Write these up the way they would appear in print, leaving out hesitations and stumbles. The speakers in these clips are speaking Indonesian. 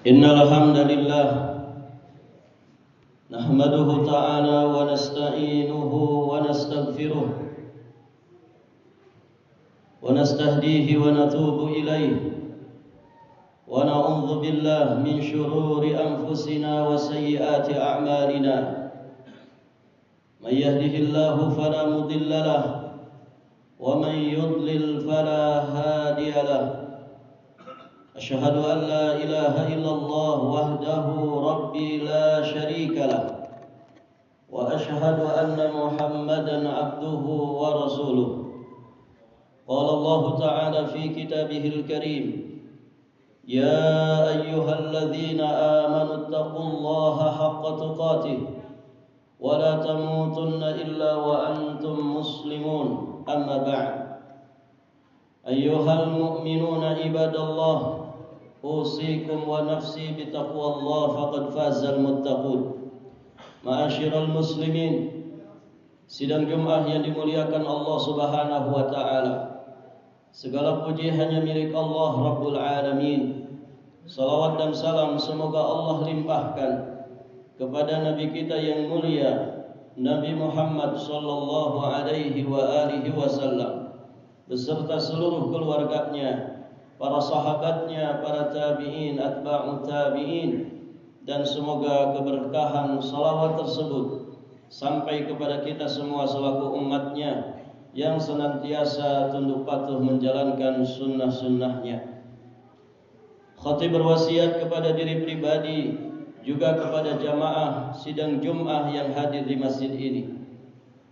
Innal hamdalillah nahmaduhu ta'ala wa nasta'inuhu wa nastaghfiruh wa nastahdihi wa natubu ilayhi wa na'udzu billahi min shururi anfusina wa sayyiati a'malina. May yahdihillahu fala mudilla lahu wa may yudlil fala hadiya lahu. أشهد أن لا إله إلا الله وحده ربي لا شريك له وأشهد أن محمدا عبده ورسوله. قال الله تعالى في كتابه الكريم: يا أيها الذين آمنوا اتقوا الله حق تقاته ولا تموتن إلا وأنتم مسلمون. أما بعد، أيها المؤمنون عباد الله، أوصيكم ونفسي بتقوى الله فقد فاز المتقون. Ma'asyiral muslimin, sidang Jumat yang dimuliakan Allah Subhanahu wa taala. Segala puji hanya milik Allah Rabbul Alamin. Salawat dan salam semoga Allah limpahkan kepada nabi kita yang mulia, Nabi Muhammad sallallahu alaihi wa alihi wasallam, beserta seluruh keluarganya, para sahabatnya, para tabi'in, atba'u tabi'in, dan semoga keberkahan salawat tersebut sampai kepada kita semua selaku umatnya yang senantiasa tunduk patuh menjalankan sunnah-sunnahnya. Khatib berwasiat kepada diri pribadi juga kepada jamaah sidang Jum'ah yang hadir di masjid ini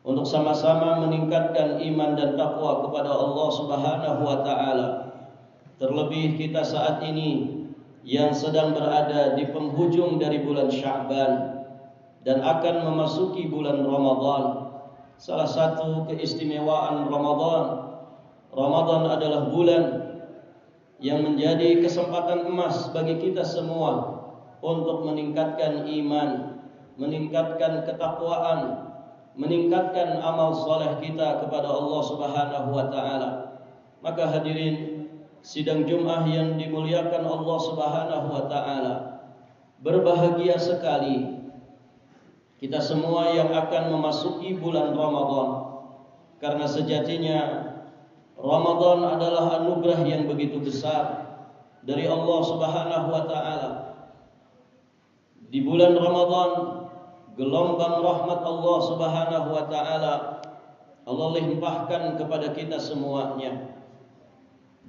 untuk sama-sama meningkatkan iman dan takwa kepada Allah Subhanahu wa taala. Terlebih kita saat ini yang sedang berada di penghujung dari bulan Sya'ban dan akan memasuki bulan Ramadan. Salah satu keistimewaan Ramadan adalah bulan yang menjadi kesempatan emas bagi kita semua untuk meningkatkan iman, meningkatkan ketakwaan, meningkatkan amal saleh kita kepada Allah Subhanahu wa taala. Maka hadirin sidang Jum'ah yang dimuliakan Allah Subhanahu wa taala, berbahagia sekali kita semua yang akan memasuki bulan Ramadan, karena sejatinya Ramadan adalah anugerah yang begitu besar dari Allah Subhanahu wa taala. Di bulan Ramadan, gelombang rahmat Allah Subhanahu wa taala Allah limpahkan kepada kita semuanya.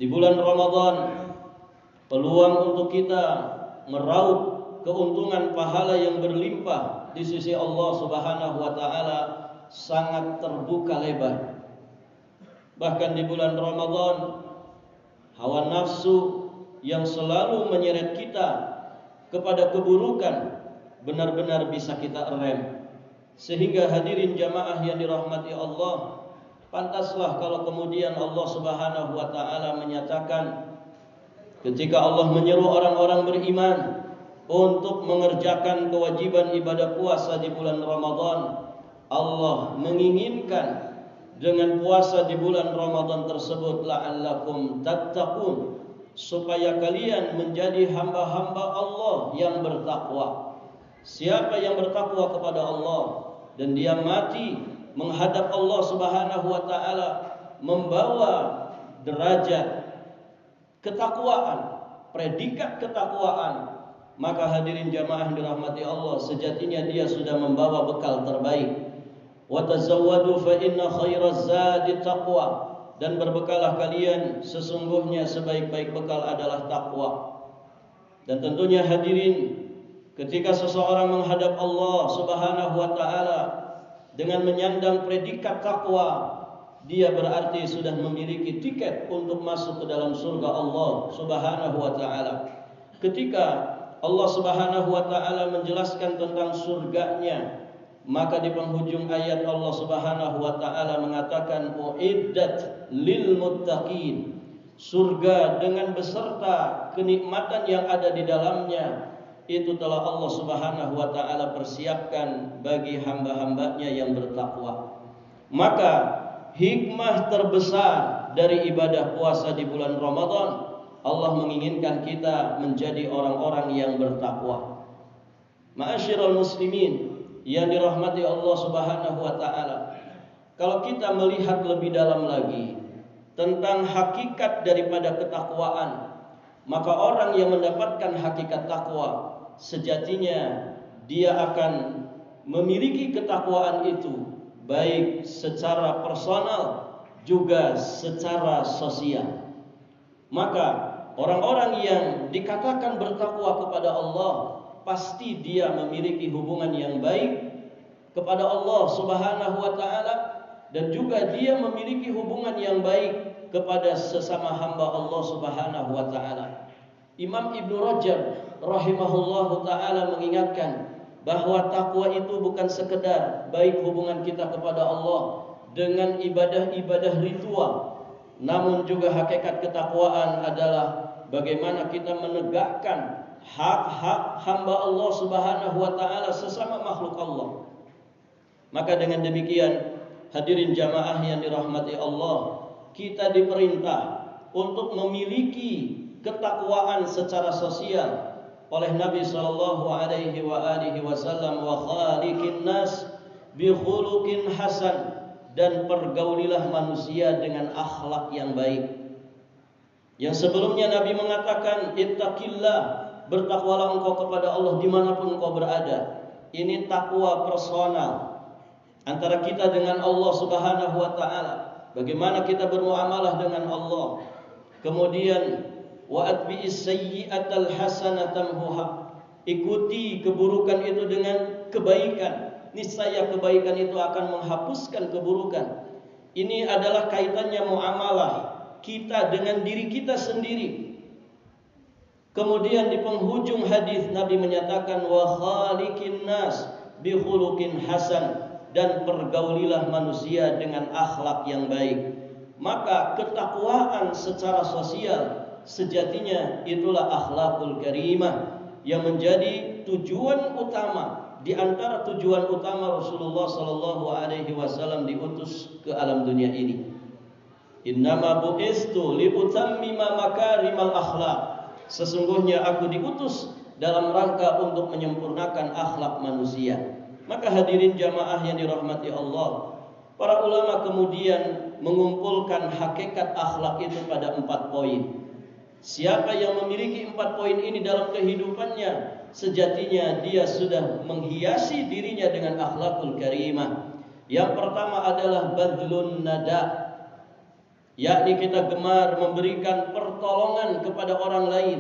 Di bulan Ramadan, peluang untuk kita meraup keuntungan pahala yang berlimpah di sisi Allah Subhanahu wa taala sangat terbuka lebar. Bahkan di bulan Ramadan, hawa nafsu yang selalu menyeret kita kepada keburukan benar-benar bisa kita rem. Sehingga hadirin jamaah yang dirahmati Allah, pantaslah kalau kemudian Allah Subhanahu wa taala menyatakan ketika Allah menyeru orang-orang beriman untuk mengerjakan kewajiban ibadah puasa di bulan Ramadan, Allah menginginkan dengan puasa di bulan Ramadan tersebut la'allakum tattaqun, supaya kalian menjadi hamba-hamba Allah yang bertakwa. Siapa yang bertakwa kepada Allah dan dia mati menghadap Allah Subhanahu wa taala membawa derajat ketakwaan, predikat ketakwaan, maka hadirin jamaah dirahmati Allah, sejatinya dia sudah membawa bekal terbaik. Wa tazawwadu fa inna khairaz zadi taqwa, dan berbekalah kalian, sesungguhnya sebaik-baik bekal adalah takwa. Dan tentunya hadirin, ketika seseorang menghadap Allah Subhanahu wa taala dengan menyandang predikat takwa, dia berarti sudah memiliki tiket untuk masuk ke dalam surga Allah Subhanahu wa taala. Ketika Allah Subhanahu wa taala menjelaskan tentang surganya, maka di penghujung ayat Allah Subhanahu wa taala mengatakan uiddat lil muttaqin, surga dengan beserta kenikmatan yang ada di dalamnya itu telah Allah Subhanahu wa taala persiapkan bagi hamba-hambanya yang bertakwa. Maka hikmah terbesar dari ibadah puasa di bulan Ramadan Allah menginginkan kita menjadi orang-orang yang bertakwa. Ma'asyiral muslimin yang dirahmati Allah Subhanahu wa taala. Kalau kita melihat lebih dalam lagi tentang hakikat daripada ketakwaan, maka orang yang mendapatkan hakikat takwa sejatinya dia akan memiliki ketakwaan itu baik secara personal juga secara sosial. Maka orang-orang yang dikatakan bertakwa kepada Allah pasti dia memiliki hubungan yang baik kepada Allah Subhanahu wa taala dan juga dia memiliki hubungan yang baik kepada sesama hamba Allah Subhanahu wa taala. Imam Ibnu Rajab rahimahullahu taala mengingatkan bahwa takwa itu bukan sekedar baik hubungan kita kepada Allah dengan ibadah-ibadah ritual, namun juga hakikat ketakwaan adalah bagaimana kita menegakkan hak-hak hamba Allah Subhanahu wa taala sesama makhluk Allah. Maka dengan demikian, hadirin jamaah yang dirahmati Allah, kita diperintah untuk memiliki ketakwaan secara sosial oleh Nabi sallallahu alaihi wasallam, wa khaliqin nas bi khuluqin hasan, dan pergaulilah manusia dengan akhlak yang baik. Yang sebelumnya Nabi mengatakan ittaqillah, bertakwalah engkau kepada Allah dimanapun engkau berada. Ini takwa personal antara kita dengan Allah Subhanahu wa taala. Bagaimana kita bermuamalah dengan Allah. Kemudian wa atbi'is sayyi'atal hasanatan tamhuha, ikuti keburukan itu dengan kebaikan, niscaya kebaikan itu akan menghapuskan keburukan. Ini adalah kaitannya muamalah kita dengan diri kita sendiri. Kemudian di penghujung hadis Nabi menyatakan wa khaliqin nas bi khuluqin hasan, dan pergaulilah manusia dengan akhlak yang baik. Maka ketakwaan secara sosial sejatinya itulah akhlakul karimah yang menjadi tujuan utama di antara tujuan utama Rasulullah sallallahu alaihi wasallam diutus ke alam dunia ini. Innama bu'istu liutammima makarimal akhlak. Sesungguhnya aku diutus dalam rangka untuk menyempurnakan akhlak manusia. Maka hadirin jamaah yang dirahmati Allah, para ulama kemudian mengumpulkan hakikat akhlak itu pada 4 poin. Siapa yang memiliki 4 poin ini dalam kehidupannya, sejatinya dia sudah menghiasi dirinya dengan akhlakul karimah. Yang pertama adalah badlun nada, yakni kita gemar memberikan pertolongan kepada orang lain.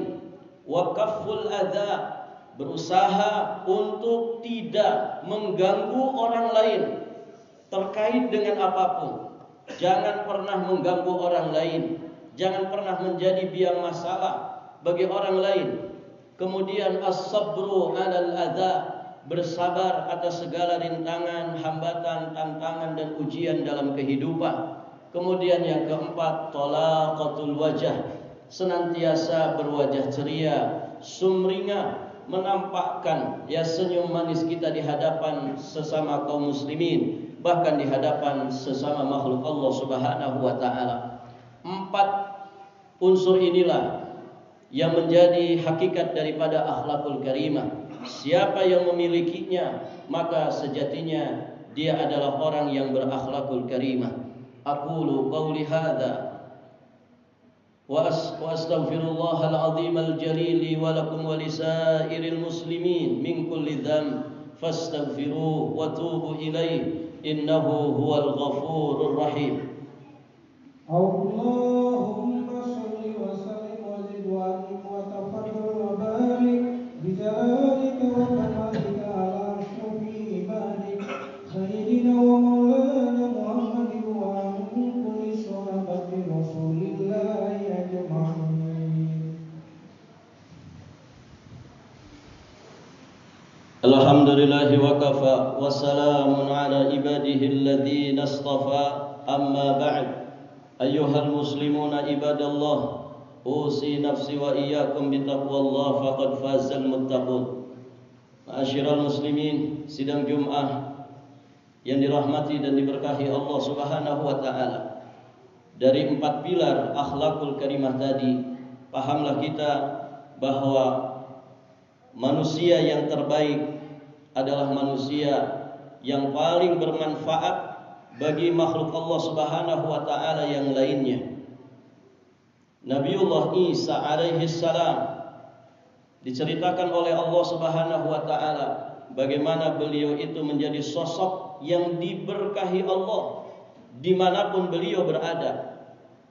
Wa kafful adza, berusaha untuk tidak mengganggu orang lain terkait dengan apapun. Jangan pernah mengganggu orang lain. Jangan pernah menjadi biang masalah bagi orang lain. Kemudian as-sabru 'alal adza, bersabar atas segala rintangan, hambatan, tantangan dan ujian dalam kehidupan. Kemudian yang keempat, talaqatul wajah, senantiasa berwajah ceria, sumringah, menampakkan senyum manis kita di hadapan sesama kaum muslimin, bahkan di hadapan sesama makhluk Allah Subhanahu wa taala. 4 unsur inilah yang menjadi hakikat daripada akhlakul karimah. Siapa yang memilikinya, maka sejatinya dia adalah orang yang berakhlakul karimah. Aqulu qawli hadza wa astaghfirullahal azimul jalil wa lakum wa lisairil muslimin min kulli dhanb fastaghfiruhu wa tubu ilaihi innahu huwal ghafurur rahim. Allahumma shalli wa sallim wa zid wa anim wa tafaddal wa barik bi jalalika wa kamalika ala asyrafil ibadik sayyidina wa maulana Muhammadin wa kulli sahabati Rasulillahi ajma'in. Alhamdulillahi wa kafa wa salamun ala ibadihi alladhina istafa, amma ba'd. Ayyuhal muslimuna ibadallah, usi nafsi wa iyyakum bitaqwallah faqad fazal muttaqun. Ma'asyiral muslimin, sidang Jumat yang dirahmati dan diberkahi Allah Subhanahu wa taala. Dari 4 pilar akhlakul karimah tadi, pahamlah kita bahwa manusia yang terbaik adalah manusia yang paling bermanfaat bagi makhluk Allah Subhanahu wa taala yang lainnya. Nabiullah Isa alaihi salam diceritakan oleh Allah Subhanahu wa taala bagaimana beliau itu menjadi sosok yang diberkahi Allah dimanapun beliau berada.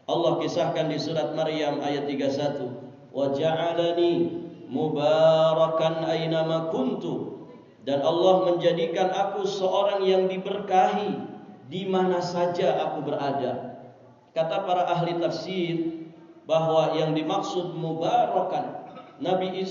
Allah kisahkan di surat Maryam ayat 31, wa ja'alani mubarakan aynama kuntu, dan Allah menjadikan aku seorang yang diberkahi di mana saja aku berada. Kata para ahli tafsir bahwa yang dimaksud mubarakan, Nabi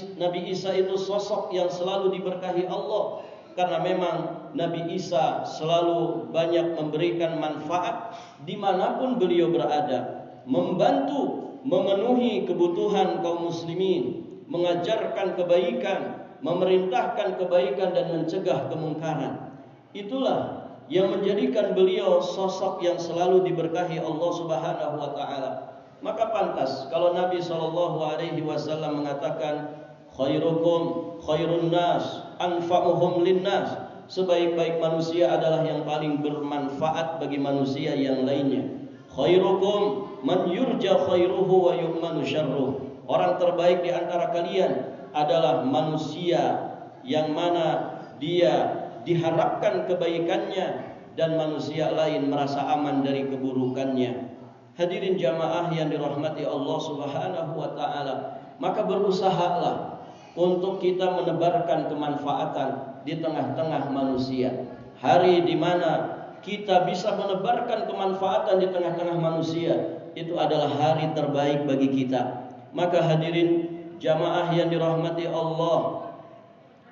Isa itu sosok yang selalu diberkahi Allah, karena memang Nabi Isa selalu banyak memberikan manfaat dimanapun beliau berada, membantu memenuhi kebutuhan kaum muslimin, mengajarkan kebaikan, memerintahkan kebaikan dan mencegah kemungkaran. Itulah yang menjadikan beliau sosok yang selalu diberkahi Allah Subhanahu wa taala. Maka pantas kalau Nabi SAW mengatakan khairukum khairun nas anfa'uhum linnas, sebaik-baik manusia adalah yang paling bermanfaat bagi manusia yang lainnya. Khairukum man yurja khairuhu wa yu'manu syarruh. Orang terbaik di antara kalian adalah manusia yang mana dia diharapkan kebaikannya dan manusia lain merasa aman dari keburukannya. Hadirin jamaah yang dirahmati Allah Subhanahu wa taala, maka berusahalah untuk kita menebarkan kemanfaatan di tengah-tengah manusia. Hari di mana kita bisa menebarkan kemanfaatan di tengah-tengah manusia, itu adalah hari terbaik bagi kita. Maka hadirin jamaah yang dirahmati Allah,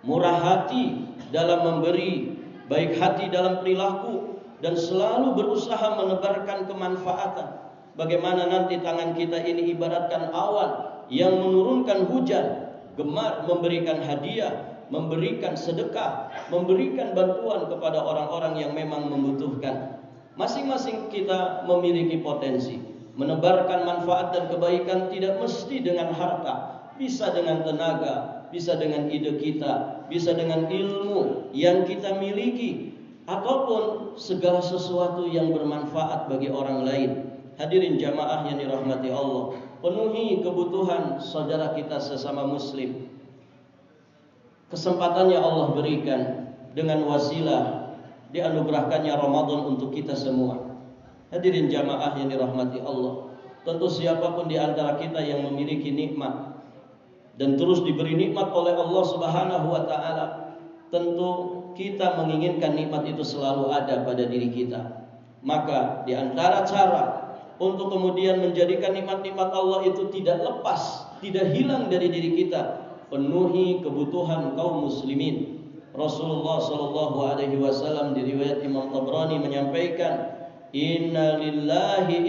murah hati dalam memberi, baik hati dalam perilaku, dan selalu berusaha menebarkan kemanfaatan. Bagaimana nanti tangan kita ini ibaratkan awan yang menurunkan hujan, gemar memberikan hadiah, memberikan sedekah, memberikan bantuan kepada orang-orang yang memang membutuhkan. Masing-masing kita memiliki potensi. Menebarkan manfaat dan kebaikan tidak mesti dengan harta, bisa dengan tenaga, bisa dengan ide kita, bisa dengan ilmu yang kita miliki, ataupun segala sesuatu yang bermanfaat bagi orang lain. Hadirin jamaah yang dirahmati Allah, penuhi kebutuhan saudara kita sesama muslim. Kesempatannya Allah berikan dengan wasilah dianugerahkannya Ramadan untuk kita semua. Hadirin jamaah yang dirahmati Allah, tentu siapapun di antara kita yang memiliki nikmat dan terus diberi nikmat oleh Allah Subhanahu wa taala, tentu kita menginginkan nikmat itu selalu ada pada diri kita. Maka di antara cara untuk kemudian menjadikan nikmat-nikmat Allah itu tidak lepas, tidak hilang dari diri kita, penuhi kebutuhan kaum muslimin. Rasulullah sallallahu alaihi wasallam di riwayat Imam Tabrani menyampaikan, Inna lillahi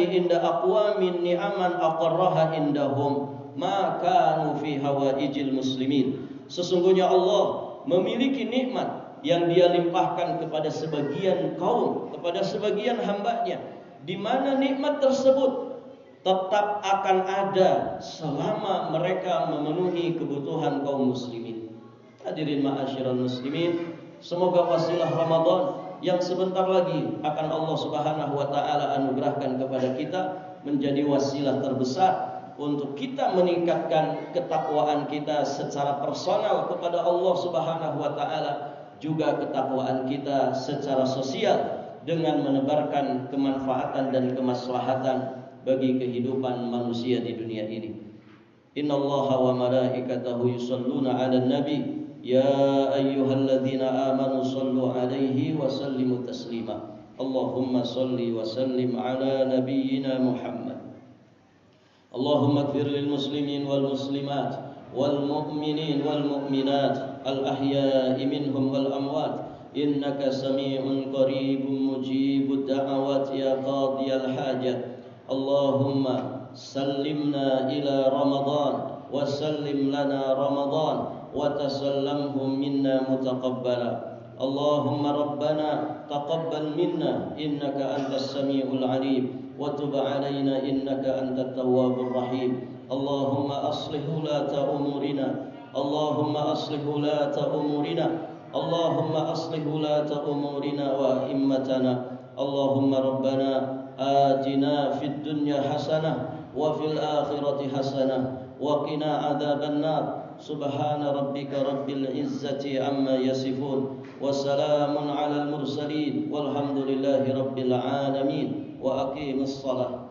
inda aqwamin ni'aman aqarraha indahum ma kanu fi hawaijil muslimin. Sesungguhnya Allah memiliki nikmat yang dia limpahkan kepada sebagian kaum, kepada sebagian hambanya, di mana nikmat tersebut tetap akan ada selama mereka memenuhi kebutuhan kaum muslimin. Hadirin ma'asyiral muslimin, semoga wasilah Ramadan yang sebentar lagi akan Allah Subhanahu wa taala anugerahkan kepada kita menjadi wasilah terbesar untuk kita meningkatkan ketakwaan kita secara personal kepada Allah Subhanahu wa taala, juga ketakwaan kita secara sosial dengan menebarkan kemanfaatan dan kemaslahatan bagi kehidupan manusia di dunia ini. Innallaha wa malaikatahu yusholluna 'alan nabi ya ayyuhalladzina amanu shallu 'alaihi wa sallimu taslima. Allahumma shalli wa sallim 'ala nabiyyina Muhammad. Allahumma ighfir lil muslimin wal muslimat والمؤمنين والمؤمنات الأحياء منهم والأموات إنك سميع قريب مجيب الدعوات يا قاضي الحاجة. اللهم سلمنا إلى رمضان وسلم لنا رمضان وتسلمه منا متقبلا. اللهم ربنا تقبل منا إنك أنت السميع العليم وتب علينا إنك أنت التواب الرحيم. اللهم أصلح ولاة أمورنا، اللهم أصلح ولاة أمورنا، اللهم أصلح ولاة أمورنا وأئمتنا. اللهم ربنا آتنا في الدنيا حسنة وفي الآخرة حسنة وقنا عذاب النار. سبحان ربك رب العزة عما يصفون وسلام على المرسلين والحمد لله رب العالمين. وأقيم الصلاة.